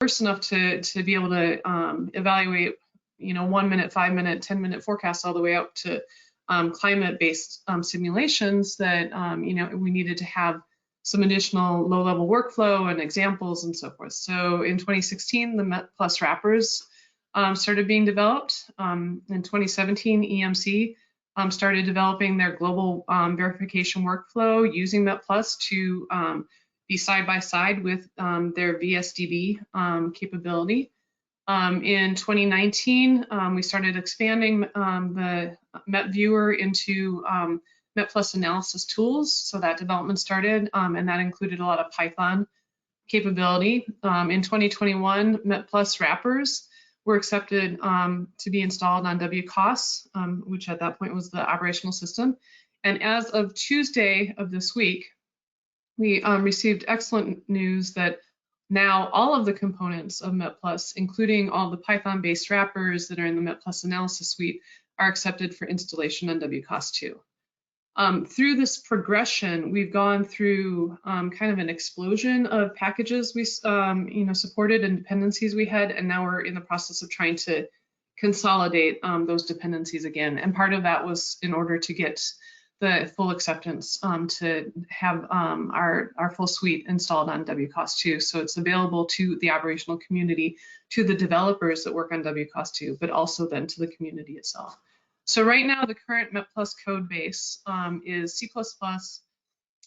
diverse enough to be able to evaluate, 1 minute, 5 minute, 10-minute forecasts all the way out to climate-based simulations that, we needed to have some additional low-level workflow and examples and so forth. So in 2016, the METplus wrappers started being developed. In 2017, EMC started developing their global verification workflow using METplus to be side by side with their VSDB capability. In 2019, we started expanding the MET viewer into METplus analysis tools. So that development started, and that included a lot of Python capability. In 2021, METplus wrappers were accepted to be installed on WCOS, which at that point was the operational system. And as of Tuesday of this week, we received excellent news that now all of the components of METplus, including all the Python-based wrappers that are in the METplus analysis suite, are accepted for installation on WCOS 2. Through this progression, we've gone through kind of an explosion of packages we supported and dependencies we had, and now we're in the process of trying to consolidate those dependencies again. And part of that was in order to get the full acceptance to have our full suite installed on WCOS 2. So it's available to the operational community, to the developers that work on WCOS 2, but also then to the community itself. So right now, the current METplus code base is C++,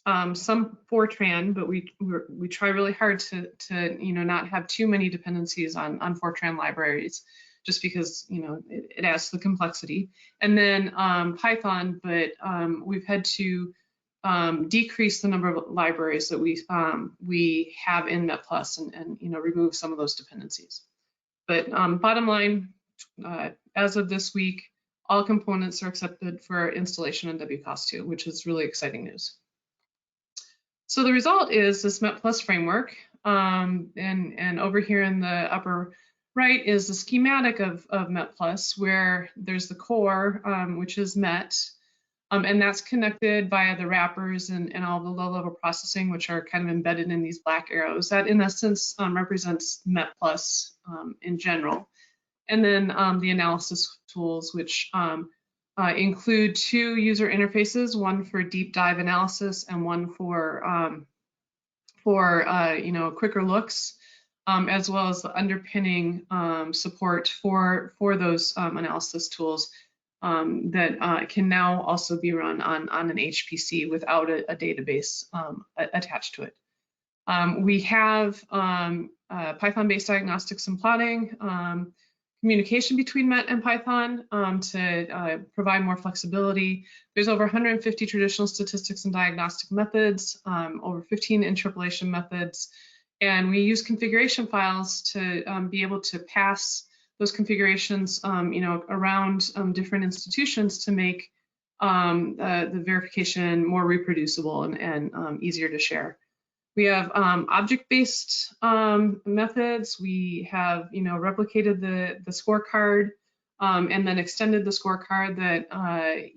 some Fortran, but we try really hard to not have too many dependencies on Fortran libraries, just because it adds to the complexity. And then Python, but we've had to decrease the number of libraries that we have in METplus and remove some of those dependencies. But bottom line, as of this week, all components are accepted for installation on WCOS 2, which is really exciting news. So the result is this METplus framework, and over here in the upper right is the schematic of METplus, where there's the core, which is MET, and that's connected via the wrappers and all the low-level processing, which are kind of embedded in these black arrows. That, in essence, represents METplus in general. And then the analysis tools, which include 2 user interfaces, one for deep dive analysis and one for quicker looks, as well as the underpinning support for those analysis tools that can now also be run on an HPC without a database attached to it. We have Python-based diagnostics and plotting, communication between MET and Python to provide more flexibility. There's over 150 traditional statistics and diagnostic methods, over 15 interpolation methods, and we use configuration files to be able to pass those configurations, around different institutions to make the verification more reproducible and easier to share. We have object-based methods. We have, replicated the scorecard and then extended the scorecard that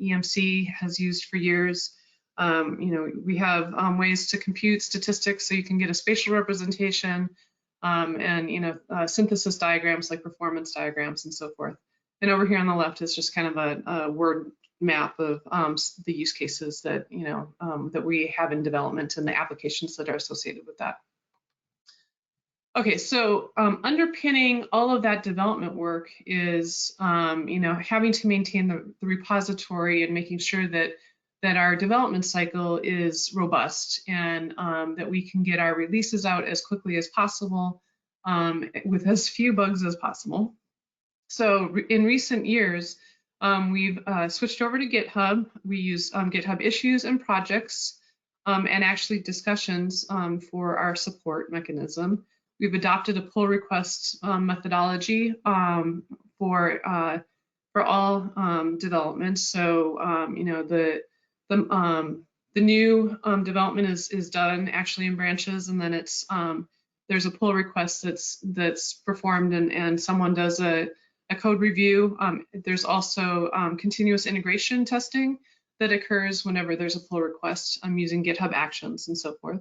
EMC has used for years. We have ways to compute statistics so you can get a spatial representation and, synthesis diagrams like performance diagrams and so forth. And over here on the left is just kind of a word map of the use cases that that we have in development and the applications that are associated with that. Okay, so underpinning all of that development work is having to maintain the repository and making sure that our development cycle is robust and that we can get our releases out as quickly as possible with as few bugs as possible. So in recent years, we've switched over to GitHub. We use GitHub issues and projects and actually discussions for our support mechanism. We've adopted a pull request methodology for all development. So the new development is done actually in branches, and then it's there's a pull request that's performed, and someone does a code review. There's also continuous integration testing that occurs whenever there's a pull request using GitHub Actions and so forth.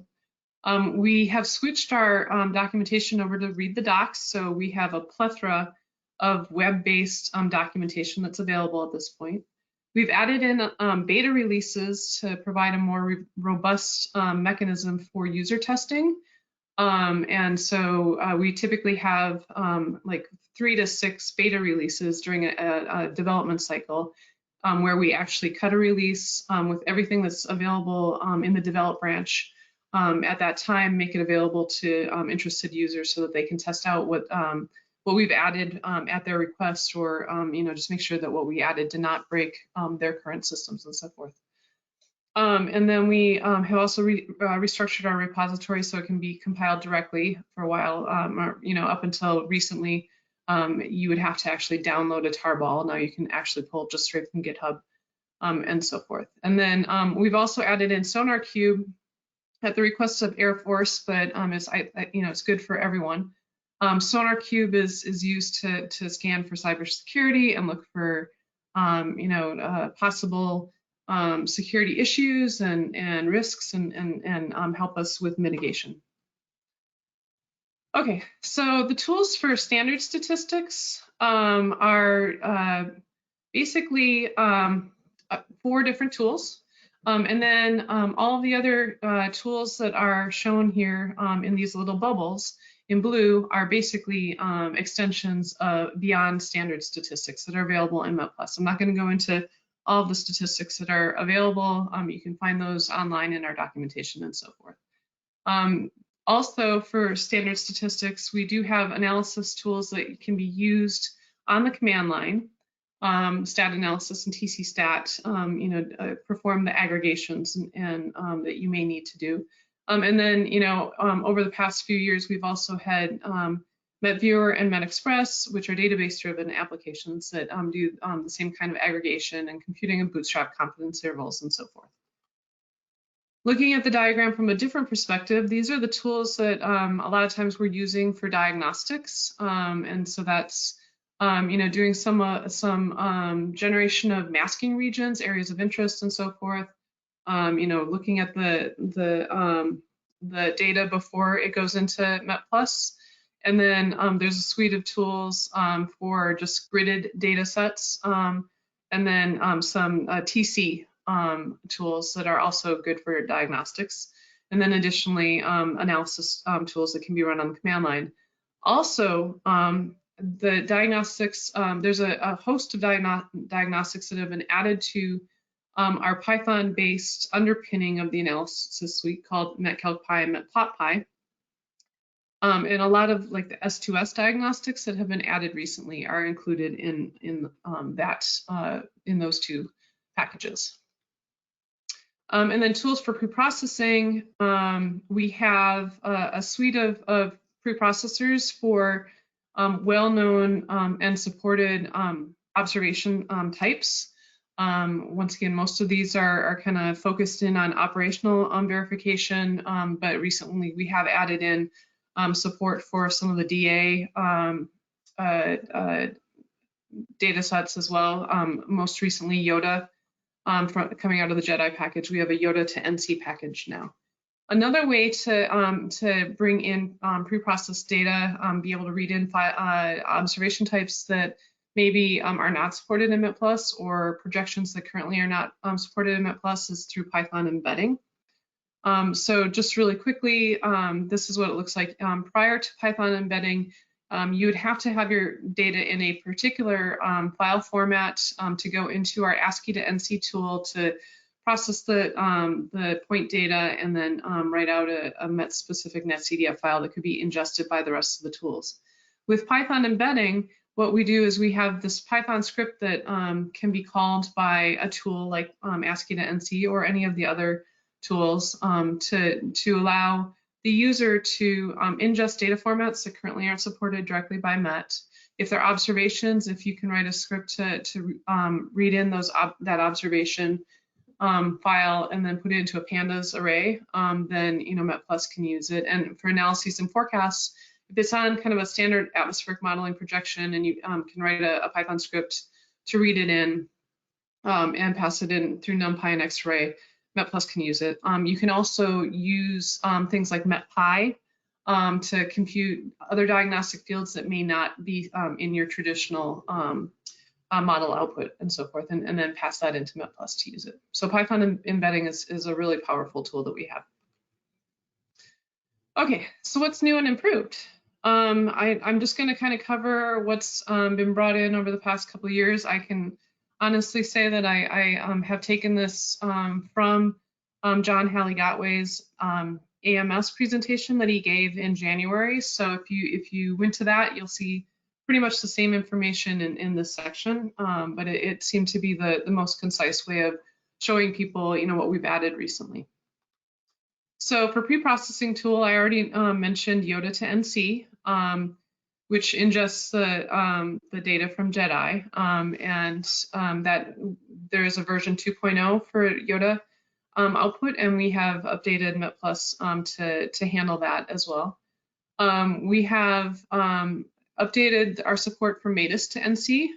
We have switched our documentation over to Read the Docs, so we have a plethora of web-based documentation that's available at this point. We've added in beta releases to provide a more robust mechanism for user testing. And so we typically have like 3 to 6 beta releases during a development cycle where we actually cut a release with everything that's available in the develop branch at that time, make it available to interested users so that they can test out what we've added at their request, or just make sure that what we added did not break their current systems and so forth. And then we have also restructured our repository so it can be compiled directly for a while, or, up until recently, you would have to actually download a tarball. Now you can actually pull just straight from GitHub and so forth. And then we've also added in SonarQube at the request of Air Force, but it's good for everyone. SonarQube is used to scan for cybersecurity and look for possible security issues and risks and help us with mitigation. Okay, so the tools for standard statistics are basically 4 different tools. And then all of the other tools that are shown here in these little bubbles in blue are basically extensions beyond standard statistics that are available in METplus. I'm not going to go into all of the statistics that are available. You can find those online in our documentation and so forth. Also, for standard statistics, we do have analysis tools that can be used on the command line. Stat analysis and TC stat, perform the aggregations and that you may need to do. And then, over the past few years, we've also had METviewer and METexpress, which are database-driven applications that do the same kind of aggregation and computing of bootstrap confidence intervals and so forth. Looking at the diagram from a different perspective, these are the tools that a lot of times we're using for diagnostics, and so that's doing some generation of masking regions, areas of interest, and so forth. Looking at the data before it goes into METplus, and then there's a suite of tools for just gridded data sets, and then some TC tools that are also good for diagnostics, and then additionally analysis tools that can be run on the command line. Also, the diagnostics, there's a host of diagnostics that have been added to our Python-based underpinning of the analysis suite called METcalcPy and METplotPy. And a lot of like the S2S diagnostics that have been added recently are included in those 2 packages. And then tools for preprocessing, we have a suite of preprocessors for well-known and supported observation types. Once again, most of these are kind of focused in on operational verification, but recently we have added in support for some of the DA data sets as well. Most recently, Yoda, coming out of the JEDI package, we have a Yoda to NC package now. Another way to bring in preprocessed data, be able to read in observation types that maybe are not supported in METplus, or projections that currently are not supported in METplus, is through Python embedding. So just really quickly, this is what it looks like. Prior to Python embedding, you would have to have your data in a particular file format to go into our ASCII to NC tool to process the point data and then write out a MET-specific netcdf file that could be ingested by the rest of the tools. With Python embedding, what we do is we have this Python script that can be called by a tool like ASCII to NC or any of the other tools to allow the user to ingest data formats that currently aren't supported directly by MET. If there are observations, if you can write a script to read in that observation file and then put it into a pandas array, then METplus can use it. And for analyses and forecasts, if it's on kind of a standard atmospheric modeling projection and you can write a Python script to read it in and pass it in through NumPy and X-Ray, METplus can use it. You can also use things like METPy to compute other diagnostic fields that may not be in your traditional model output and so forth, and then pass that into METplus to use it. So Python embedding is a really powerful tool that we have. Okay, so what's new and improved? I'm just going to kind of cover what's been brought in over the past couple of years. I can honestly say that I have taken this from John Halley-Gotway's AMS presentation that he gave in January. So if you went to that, you'll see pretty much the same information in this section, but it seemed to be the most concise way of showing people, what we've added recently. So for pre-processing tool, I already mentioned YODA to NC, which ingests the data from JEDI, and that there is a version 2.0 for YODA output, and we have updated METplus to handle that as well. We have updated our support for METIS to NC.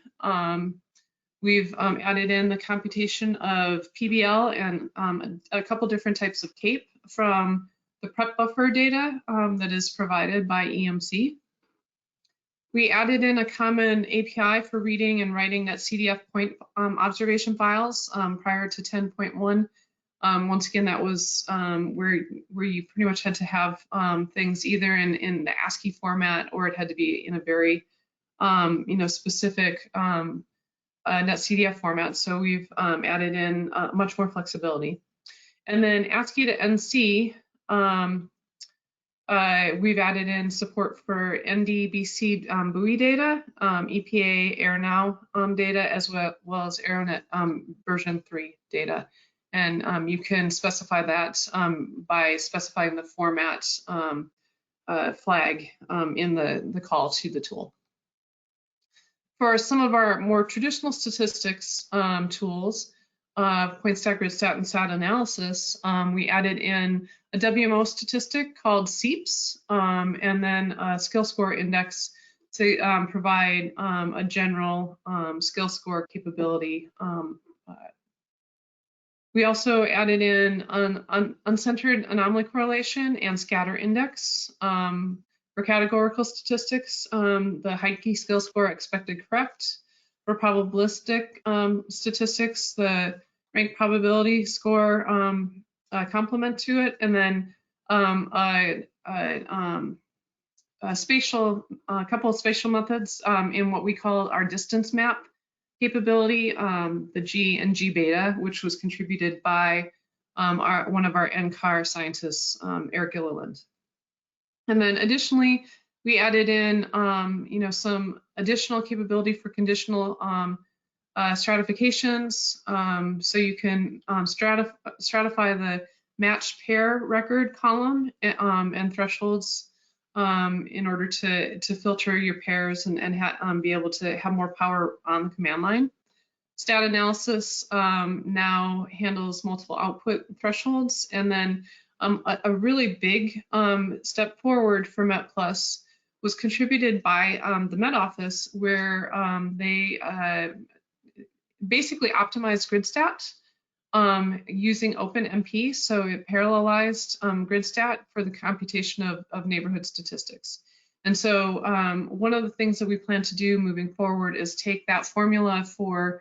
We've added in the computation of PBL and a couple different types of CAPE from the prep buffer data that is provided by EMC. We added in a common API for reading and writing NetCDF point observation files prior to 10.1. Once again, that was where you pretty much had to have things either in the ASCII format, or it had to be in a very specific NetCDF format. So we've added in much more flexibility. And then ASCII to NC, we've added in support for NDBC buoy data, EPA AirNow data, as well as AeroNet version 3 data. And you can specify that by specifying the format flag in the call to the tool. For some of our more traditional statistics tools, point stat, grid stat, and stat analysis, we added in a WMO statistic called SEEPS, and then a skill score index to provide a general skill score capability. We also added in an uncentered anomaly correlation and scatter index. For categorical statistics, the Heidke skill score expected correct. For probabilistic statistics, the rank probability score complement to it, and then a couple of spatial methods in what we call our distance map capability, the G and G beta, which was contributed by one of our NCAR scientists, Eric Gilliland. And then additionally, we added in some additional capability for conditional stratifications. So you can stratify the matched pair record column and thresholds in order to filter your pairs and be able to have more power on the command line. Stat analysis now handles multiple output thresholds. And then a really big step forward for METplus was contributed by the Met Office, where they basically optimized GridStat using OpenMP. So it parallelized GridStat for the computation of neighborhood statistics. And so one of the things that we plan to do moving forward is take that formula for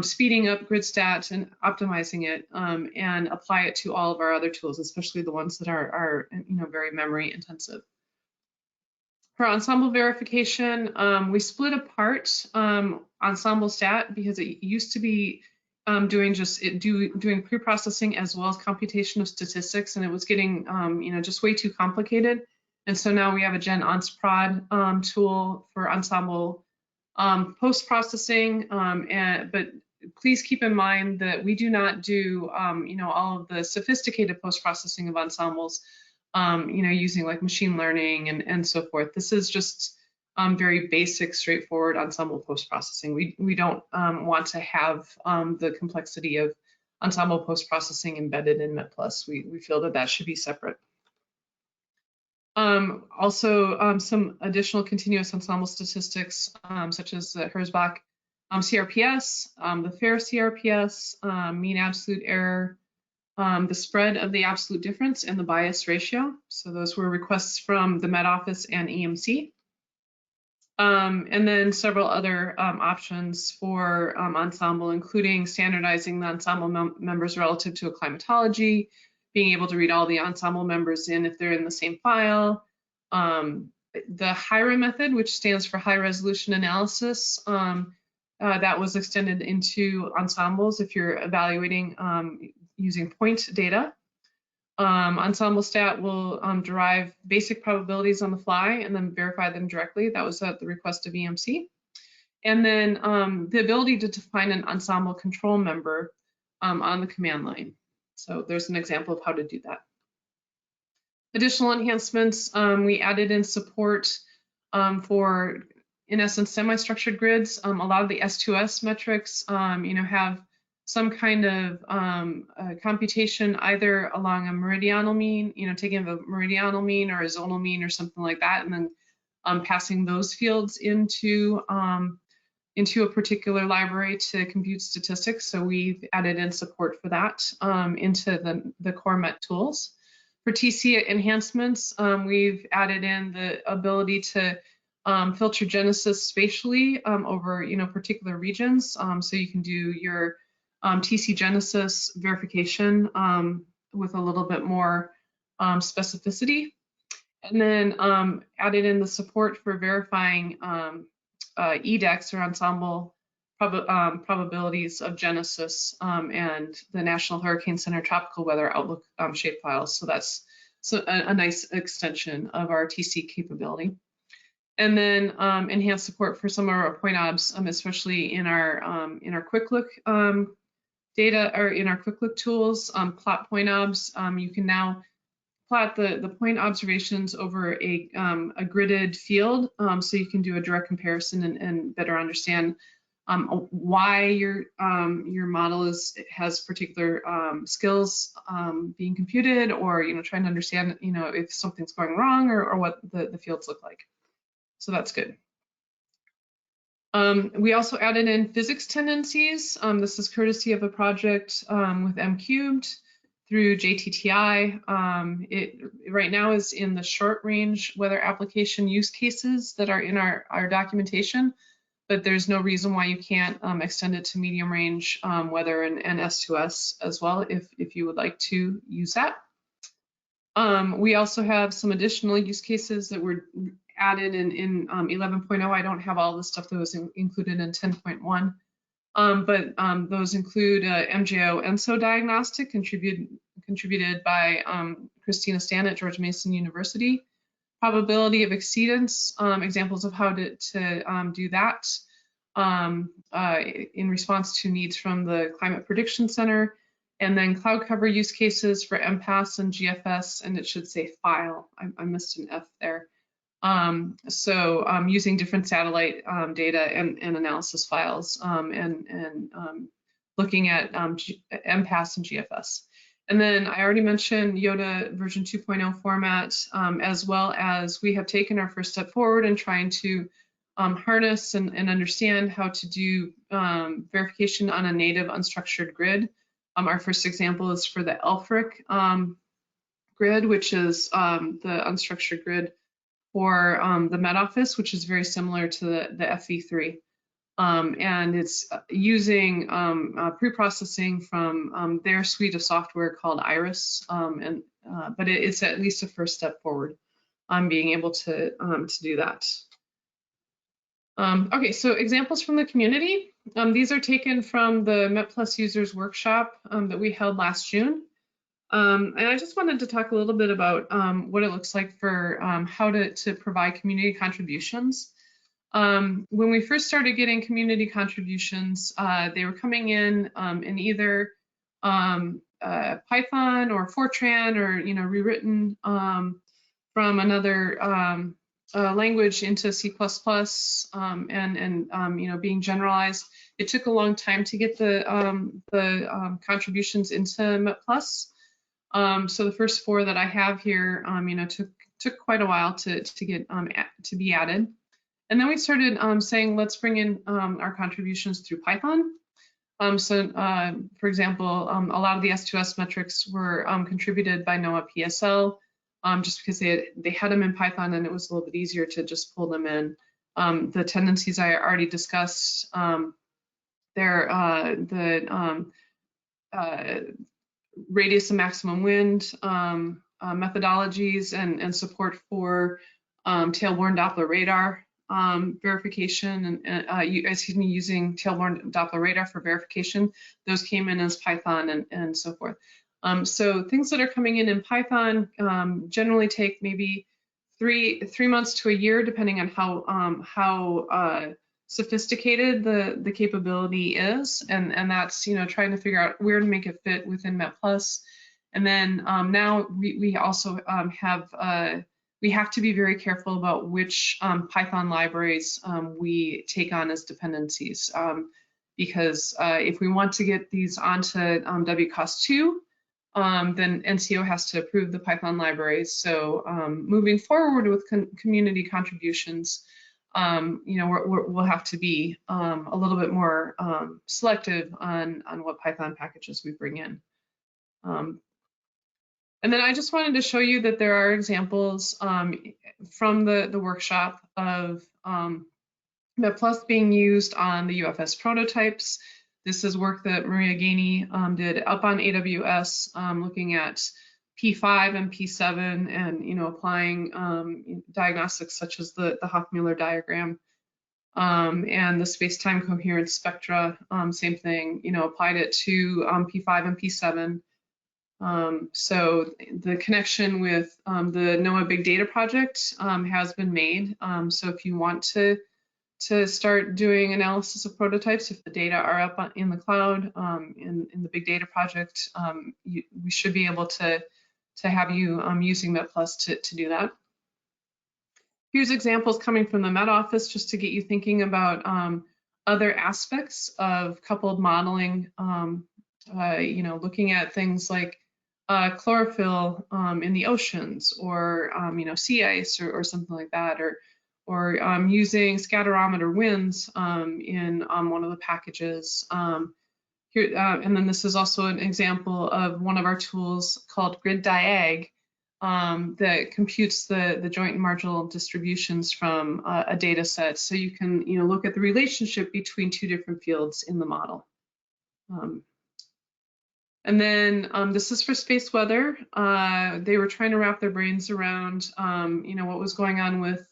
speeding up GridStat and optimizing it and apply it to all of our other tools, especially the ones that are very memory intensive. For Ensemble Verification, we split apart Ensemble Stat because it used to be doing pre-processing as well as computation of statistics, and it was getting just way too complicated. And so now we have a Gen Onsprod tool for Ensemble post-processing, but please keep in mind that we do not do all of the sophisticated post-processing of ensembles, using like machine learning and so forth. This is just very basic, straightforward ensemble post-processing. We don't want to have the complexity of ensemble post-processing embedded in METplus. We feel that should be separate. Also, some additional continuous ensemble statistics, such as the Herzbach CRPS, the FAIR CRPS, mean absolute error, the spread of the absolute difference, and the bias ratio. So those were requests from the Met Office and EMC. And then several other options for Ensemble, including standardizing the Ensemble members relative to a climatology, being able to read all the Ensemble members in if they're in the same file. The HIRA method, which stands for High Resolution Analysis, that was extended into ensembles if you're evaluating using point data. Ensemble Stat will derive basic probabilities on the fly and then verify them directly. That was at the request of EMC. And then the ability to define an ensemble control member on the command line. So there's an example of how to do that. Additional enhancements, we added in support for, in essence, semi-structured grids. A lot of the S2S metrics, have some kind of computation either along a meridional mean, taking a meridional mean or a zonal mean or something like that, and then passing those fields into a particular library to compute statistics. So we've added in support for that into the core MET tools. For TC enhancements, we've added in the ability to filter genesis spatially over particular regions. So you can do your TC genesis verification with a little bit more specificity. And then added in the support for verifying EDEX or ensemble probabilities of genesis and the National Hurricane Center Tropical Weather Outlook shapefiles. So that's a nice extension of our TC capability. And then enhanced support for some of our point obs, especially in our quick look data, or in our quick look tools, plot point obs. You can now plot the point observations over a gridded field, so you can do a direct comparison and better understand why your model has particular skills being computed, or trying to understand if something's going wrong or what the fields look like. So that's good. We also added in physics tendencies. This is courtesy of a project with M-cubed through JTTI. It right now is in the short range weather application use cases that are in our documentation, but there's no reason why you can't extend it to medium range weather and S2S as well if you would like to use that. We also have some additional use cases that were added in 11.0. I don't have all the stuff that was included in 10.1, but those include MJO ENSO diagnostic contributed by Christina Stan at George Mason University. Probability of exceedance, examples of how to do that in response to needs from the Climate Prediction Center. And then cloud cover use cases for MPass and GFS, and it should say file. I missed an F there. So using different satellite data and analysis files and looking at MPass and GFS. And then I already mentioned YODA version 2.0 format, as well as we have taken our first step forward in trying to harness and understand how to do verification on a native unstructured grid. Our first example is for the ELFRIC grid, which is the unstructured grid for the Met Office, which is very similar to the FV3. And it's using pre-processing from their suite of software called IRIS, but it's at least a first step forward on being able to do that. Okay, so examples from the community. These are taken from the METplus users workshop that we held last June. And I just wanted to talk a little bit about what it looks like for how to provide community contributions. When we first started getting community contributions, they were coming in either Python or Fortran or rewritten from another language into C++ and being generalized. It took a long time to get the contributions into METplus. So the first 4 that I have here, took quite a while to get to be added. And then we started saying, let's bring in our contributions through Python. For example, a lot of the S2S metrics were contributed by NOAA PSL, just because they had them in Python and it was a little bit easier to just pull them in. The tendencies I already discussed, radius of maximum wind methodologies and support for tailborne Doppler radar verification and using tailborne Doppler radar for verification. Those came in as Python and so forth. So things that are coming in Python generally take maybe three months to a year, depending on how sophisticated the capability is, and that's trying to figure out where to make it fit within METplus. And then now we also we have to be very careful about which Python libraries we take on as dependencies, because if we want to get these onto WCOS2, then NCO has to approve the Python libraries. So moving forward with community contributions, we'll have to be a little bit more selective on what Python packages we bring in. And then I just wanted to show you that there are examples from the workshop of METplus being used on the UFS prototypes. This is work that Maria Gainey did up on AWS, looking at P5 and P7 and applying diagnostics such as the Hoffmuller diagram and the space-time coherence spectra. Same thing, applied it to P5 and P7. So the connection with the NOAA Big Data Project has been made. So if you want to start doing analysis of prototypes, if the data are up in the cloud in the Big Data Project, we should be able to have you using METplus to do that. Here's examples coming from the Met Office just to get you thinking about other aspects of coupled modeling, looking at things like chlorophyll in the oceans, or sea ice, or something like that, or using scatterometer winds in one of the packages. Here, and then this is also an example of one of our tools called Grid Diag that computes the joint and marginal distributions from a data set. So you can look at the relationship between two different fields in the model. And then this is for space weather. They were trying to wrap their brains around, what was going on with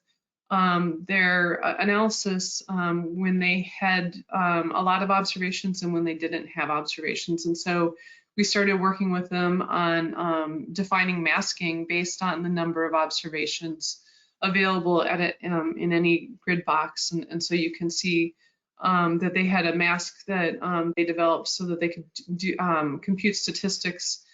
their analysis when they had a lot of observations and when they didn't have observations. And so we started working with them on defining masking based on the number of observations available at it in any grid box. And so you can see that they had a mask that they developed so that they could do, compute statistics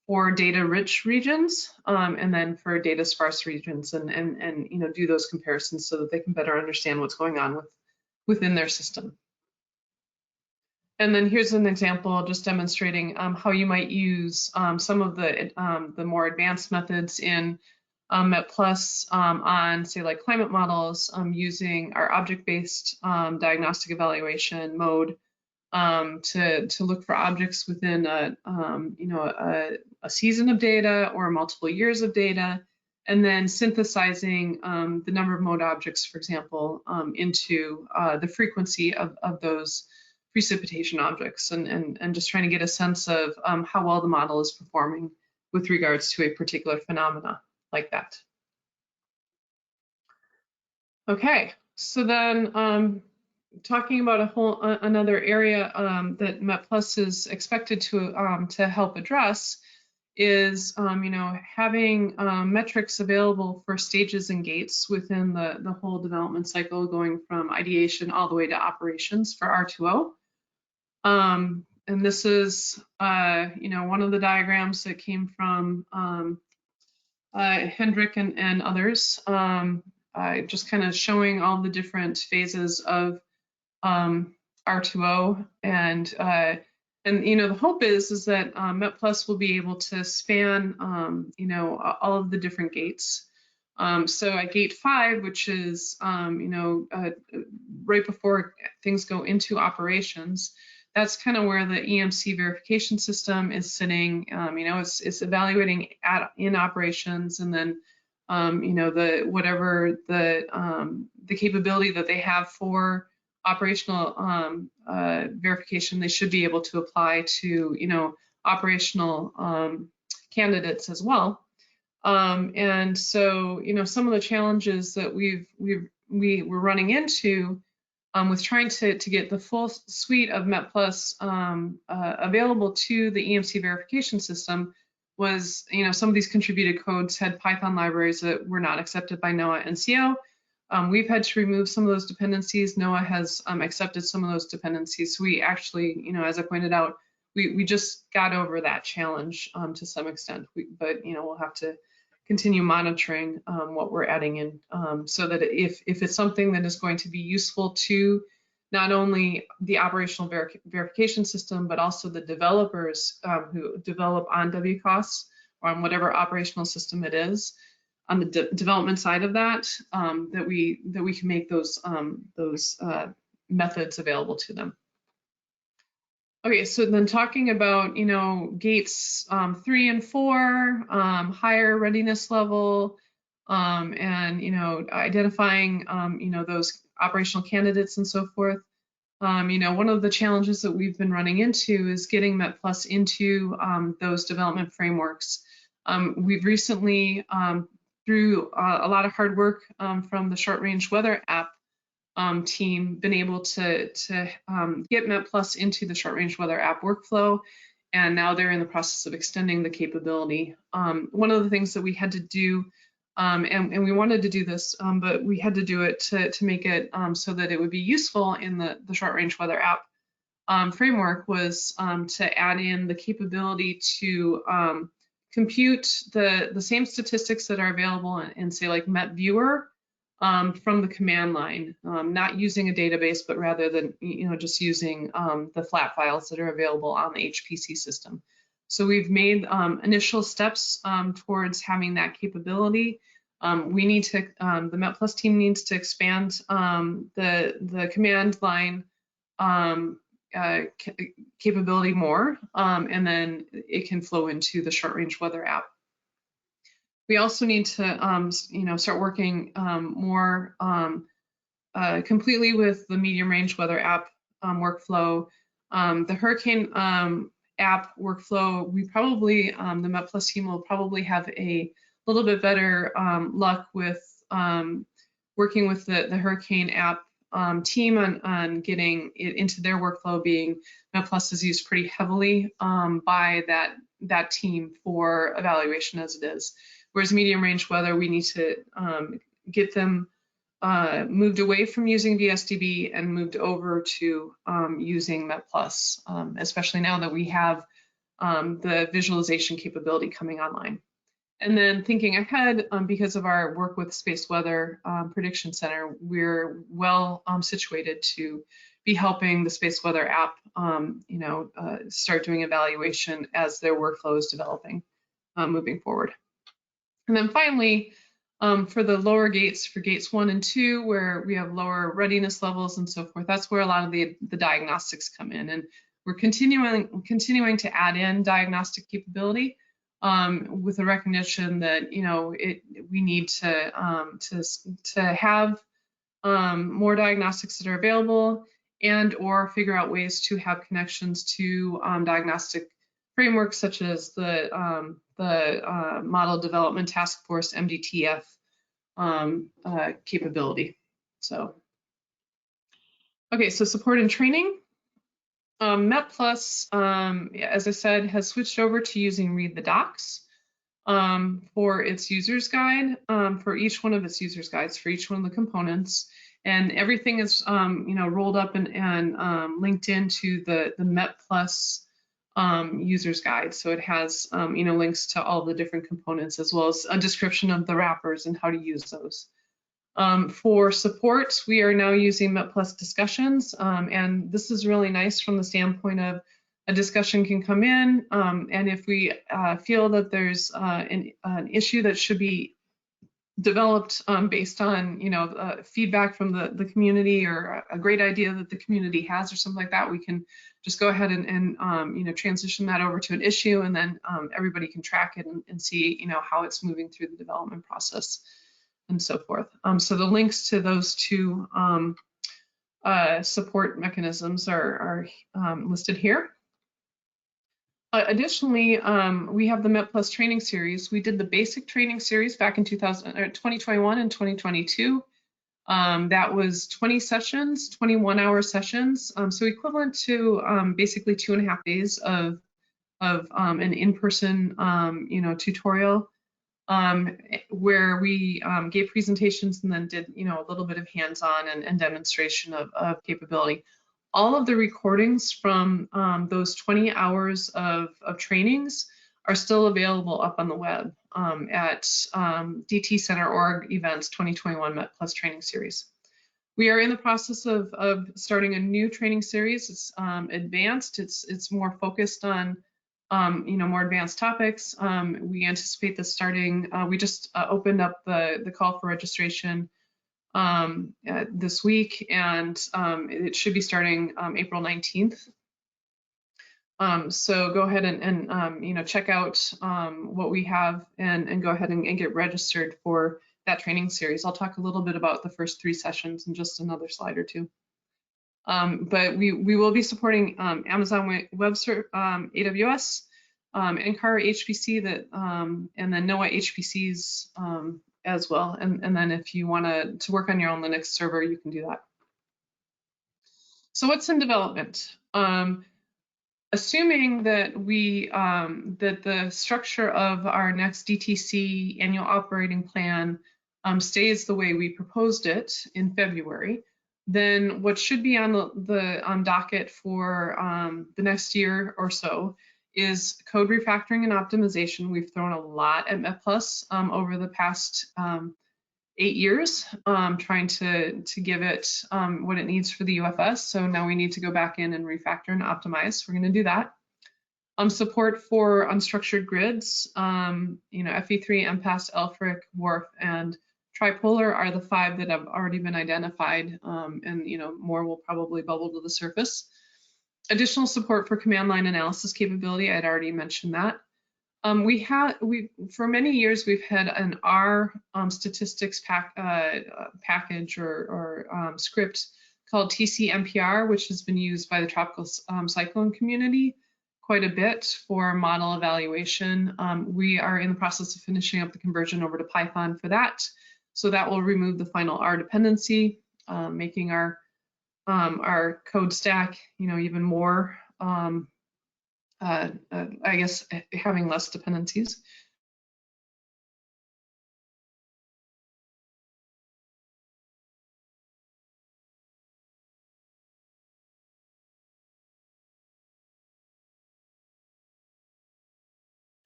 for data-rich regions and then for data-sparse regions, and do those comparisons so that they can better understand what's going on within their system. And then here's an example just demonstrating how you might use some of the more advanced methods in METplus on, say, like climate models, using our object-based diagnostic evaluation mode to look for objects within a season of data or multiple years of data, and then synthesizing the number of mode objects, for example, into the frequency of those precipitation objects, and just trying to get a sense of how well the model is performing with regards to a particular phenomena like that. Okay, so then talking about another area that METplus is expected to help address is having metrics available for stages and gates within the whole development cycle, going from ideation all the way to operations for R2O. And this is one of the diagrams that came from Hendrik and others, just kind of showing all the different phases of R2O, and the hope is that METplus will be able to span all of the different gates. So at gate 5, which is right before things go into operations, that's kind of where the EMC verification system is sitting. You know, it's evaluating in operations, and then you know, whatever the capability that they have for operational verification, they should be able to apply to, you know, operational candidates as well. And so, you know, some of the challenges that we were running into with trying to get the full suite of METplus available to the EMC verification system was, you know, some of these contributed codes had Python libraries that were not accepted by NOAA and CO. We've had to remove some of those dependencies. NOAA has accepted some of those dependencies. So we actually, you know, as I pointed out, we just got over that challenge to some extent. But, you know, we'll have to continue monitoring what we're adding in so that if it's something that is going to be useful to not only the operational verification system, but also the developers who develop on WCOS or on whatever operational system it is, on the development side of that, that we can make those methods available to them. Okay, so then talking about, you know, gates 3 and 4, higher readiness level, and, you know, identifying, you know, those operational candidates and so forth. You know, one of the challenges that we've been running into is getting METplus into those development frameworks. We've recently, through a lot of hard work from the short range weather app team, been able to get METplus into the short range weather app workflow, and now they're in the process of extending the capability. One of the things that we had to do, and we wanted to do this, but we had to do it to make it so that it would be useful in the short range weather app framework, was to add in the capability to compute the same statistics that are available in say like METviewer from the command line, not using a database, but rather than, you know, just using the flat files that are available on the HPC system. So we've made initial steps towards having that capability. We need to, the METplus team needs to expand the command line capability more, and then it can flow into the short range weather app. We also need to, you know, start working more completely with the medium range weather app workflow. The hurricane app workflow, we probably, the METplus team will probably have a little bit better luck with working with the hurricane app team on getting it into their workflow, being METplus is used pretty heavily by that team for evaluation as it is. Whereas medium range weather, we need to get them moved away from using VSDB and moved over to using METplus, especially now that we have the visualization capability coming online. And then thinking ahead, because of our work with Space Weather Prediction Center, we're well situated to be helping the Space Weather app, you know, start doing evaluation as their workflow is developing moving forward. And then finally, for the lower gates, for gates 1 and 2, where we have lower readiness levels and so forth, that's where a lot of the diagnostics come in. And we're continuing to add in diagnostic capability with the recognition that, you know, we need to have more diagnostics that are available, and or figure out ways to have connections to diagnostic frameworks such as the Model Development Task Force, MDTF capability. So, okay, so support and training. METplus, as I said, has switched over to using Read the Docs for its user's guide, for each one of its user's guides, for each one of the components. And everything is, you know, rolled up and linked into the METplus user's guide. So it has, you know, links to all the different components, as well as a description of the wrappers and how to use those. For support, we are now using METplus discussions, and this is really nice from the standpoint of a discussion can come in, and if we feel that there's an issue that should be developed based on feedback from the community, or a great idea that the community has or something like that, we can just go ahead and transition that over to an issue, and then everybody can track it and see how it's moving through the development process and so forth. So the links to those two support mechanisms are listed here. Additionally, we have the METplus training series. We did the basic training series back in 2021 and 2022. That was 20 sessions, 21-hour sessions, so equivalent to basically 2.5 days of an in-person tutorial, where we gave presentations and then did a little bit of hands-on and demonstration of capability. All of the recordings from those 20 hours of trainings are still available up on the web at DTCenter.org events 2021 METplus training series. We are in the process of starting a new training series. It's advanced. It's more focused on more advanced topics. We anticipate this starting. We just opened up the call for registration this week, and it should be starting April 19th. So go ahead and check out what we have, and go ahead and get registered for that training series. I'll talk a little bit about the first 3 sessions in just another slide or two. But we will be supporting Amazon Web Services, AWS, NCAR HPC, and then NOAA HPCs as well. And then if you want to work on your own Linux server, you can do that. So what's in development? Assuming that that the structure of our next DTC annual operating plan stays the way we proposed it in February, then what should be on the docket for the next year or so is code refactoring and optimization. We've thrown a lot at METplus over the past 8 years, trying to give it what it needs for the UFS. So now we need to go back in and refactor and optimize. We're going to do that. Support for unstructured grids, FE3, MPAS, LFRIC, WRF, and tripolar are the 5 that have already been identified, and more will probably bubble to the surface. Additional support for command line analysis capability, I'd already mentioned that. For many years, we've had an R statistics package or script called TCMPR, which has been used by the tropical cyclone community quite a bit for model evaluation. We are in the process of finishing up the conversion over to Python for that. So that will remove the final R dependency, making our code stack, even more, I guess, having less dependencies.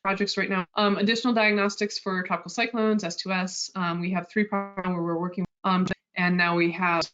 Projects right now. Additional diagnostics for tropical cyclones, S2S. We have 3 projects where we're working, and now we have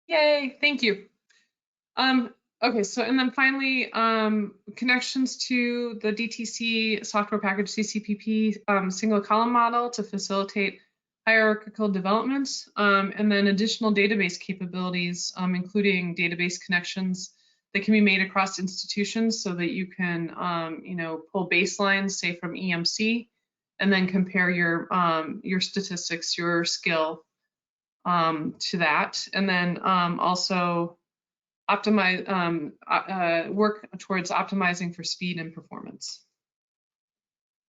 Yay, thank you. Okay, so and then finally, connections to the DTC software package CCPP single column model to facilitate hierarchical development, and then additional database capabilities, including database connections that can be made across institutions so that you can, pull baselines, say from EMC, and then compare your statistics, your skill to that, and then also optimize, work towards optimizing for speed and performance.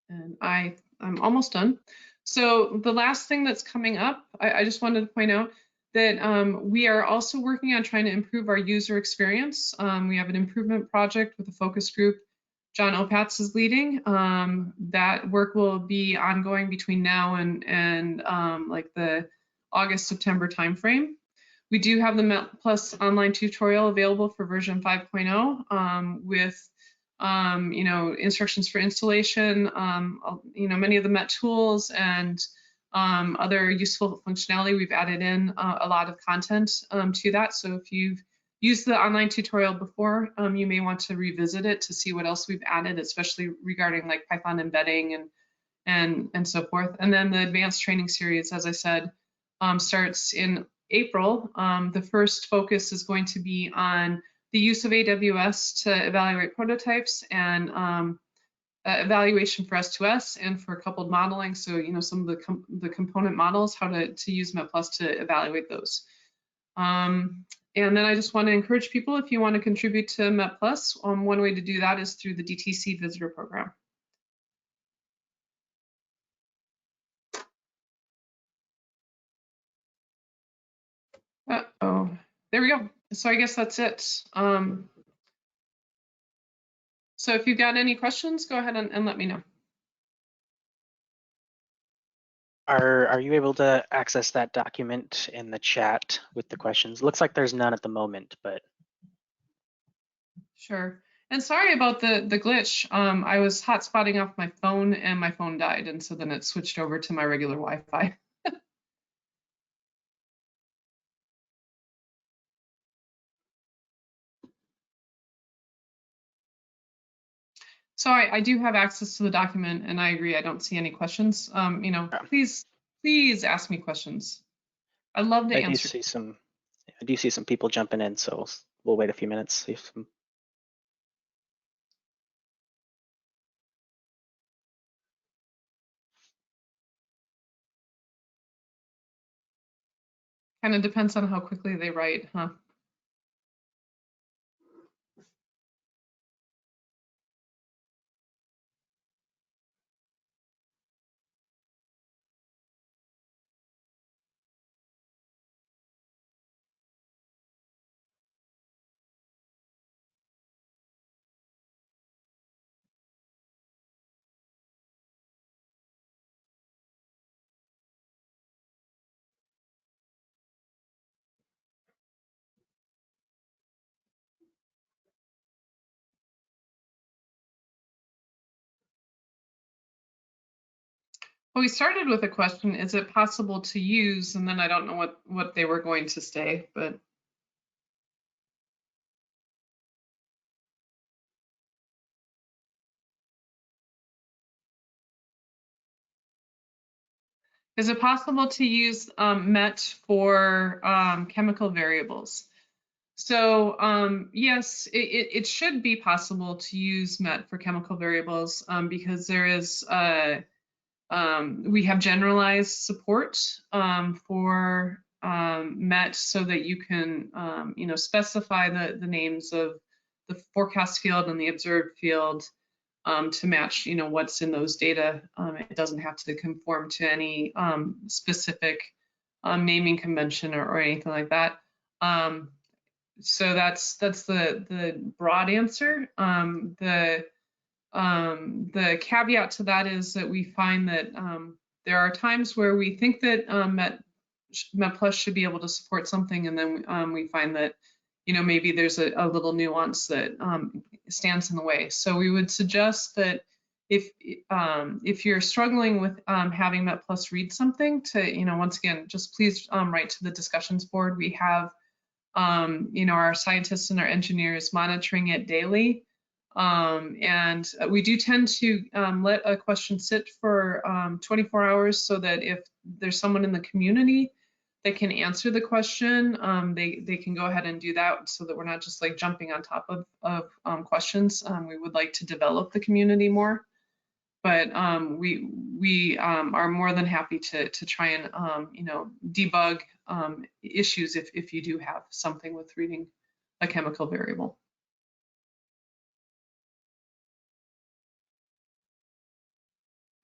And I'm almost done. So the last thing that's coming up, I just wanted to point out that we are also working on trying to improve our user experience. We have an improvement project with a focus group John Opatz is leading. That work will be ongoing between now and like the August-September timeframe. We do have the METplus online tutorial available for version 5.0 with instructions for installation, many of the MET tools and other useful functionality. We've added in a lot of content to that. So if you've used the online tutorial before, you may want to revisit it to see what else we've added, especially regarding like Python embedding and so forth. And then the advanced training series, as I said, starts in April. The first focus is going to be on the use of AWS to evaluate prototypes and evaluation for S2S and for coupled modeling. So, some of the component models, how to use METplus to evaluate those. And then I just want to encourage people, if you want to contribute to METplus, one way to do that is through the DTC Visitor Program. Uh-oh, there we go. So I guess that's it. So if you've got any questions, go ahead and let me know. Are you able to access that document in the chat with the questions? Looks like there's none at the moment, but. Sure. And sorry about the glitch. I was hotspotting off my phone and my phone died. And so then it switched over to my regular Wi-Fi. So I do have access to the document, and I agree. I don't see any questions. Please ask me questions. I love to answer. I do see some people jumping in, so we'll wait a few minutes. See if some. Kind of depends on how quickly they write, huh? Well, we started with a question, is it possible to use, and then I don't know what they were going to say, but. Is it possible to use MET for chemical variables? So yes, it should be possible to use MET for chemical variables because there is we have generalized support for MET so that you can specify the names of the forecast field and the observed field to match what's in those data. It doesn't have to conform to any specific naming convention or anything like that. So that's the broad answer. The caveat to that is that we find that there are times where we think that METplus should be able to support something, and then we find that maybe there's a little nuance that stands in the way. So we would suggest that if you're struggling with having METplus read something, to once again, just please write to the discussions board. We have our scientists and our engineers monitoring it daily. And we do tend to let a question sit for 24 hours so that if there's someone in the community that can answer the question, they can go ahead and do that so that we're not just like jumping on top of questions. We would like to develop the community more, but we are more than happy to try and debug issues if you do have something with reading a chemical variable.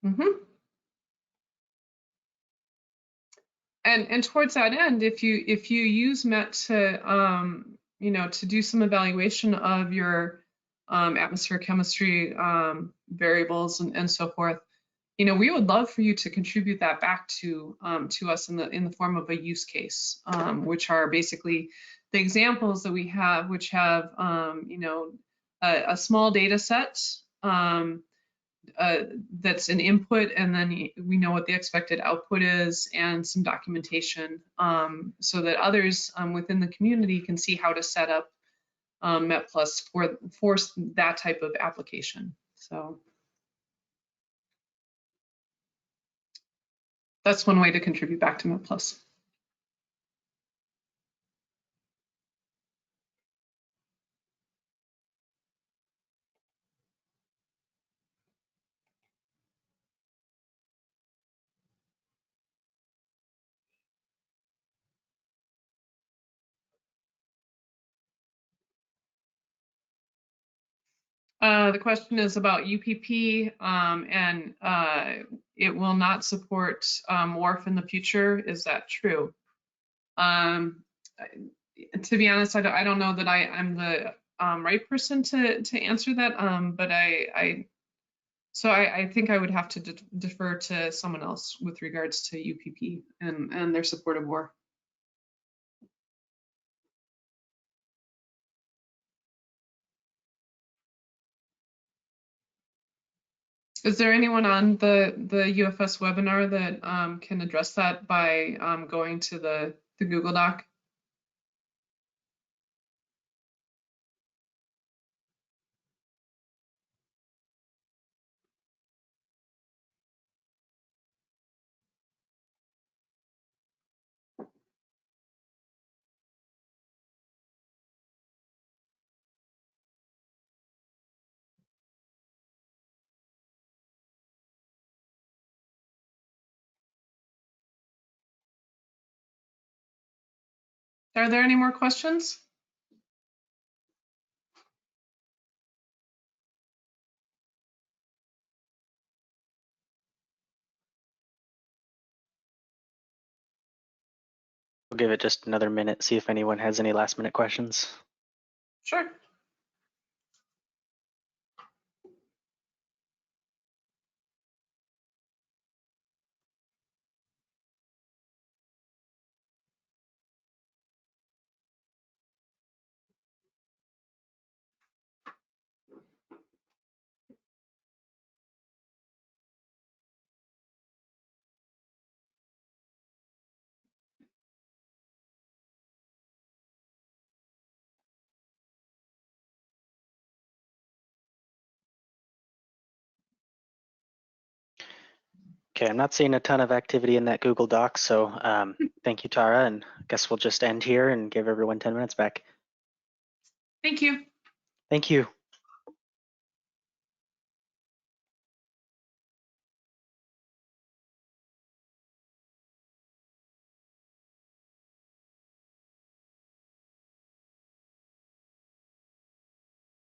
Mm-hmm. And towards that end, if you use MET to to do some evaluation of your atmospheric chemistry variables and so forth, we would love for you to contribute that back to us in the form of a use case, which are basically the examples that we have, which have a small data set that's an input, and then we know what the expected output is, and some documentation, so that others within the community can see how to set up METplus for that type of application. So that's one way to contribute back to METplus. The question is about UPP, and it will not support WRF in the future. Is that true? To be honest, I don't know that I'm the right person to answer that, but I think I would have to defer to someone else with regards to UPP and their support of WRF. Is there anyone on the UFS webinar that can address that by going to the Google Doc? Are there any more questions? We'll give it just another minute, see if anyone has any last minute questions. Sure. Okay, I'm not seeing a ton of activity in that Google Doc, so thank you, Tara, and I guess we'll just end here and give everyone 10 minutes back. Thank you. Thank you.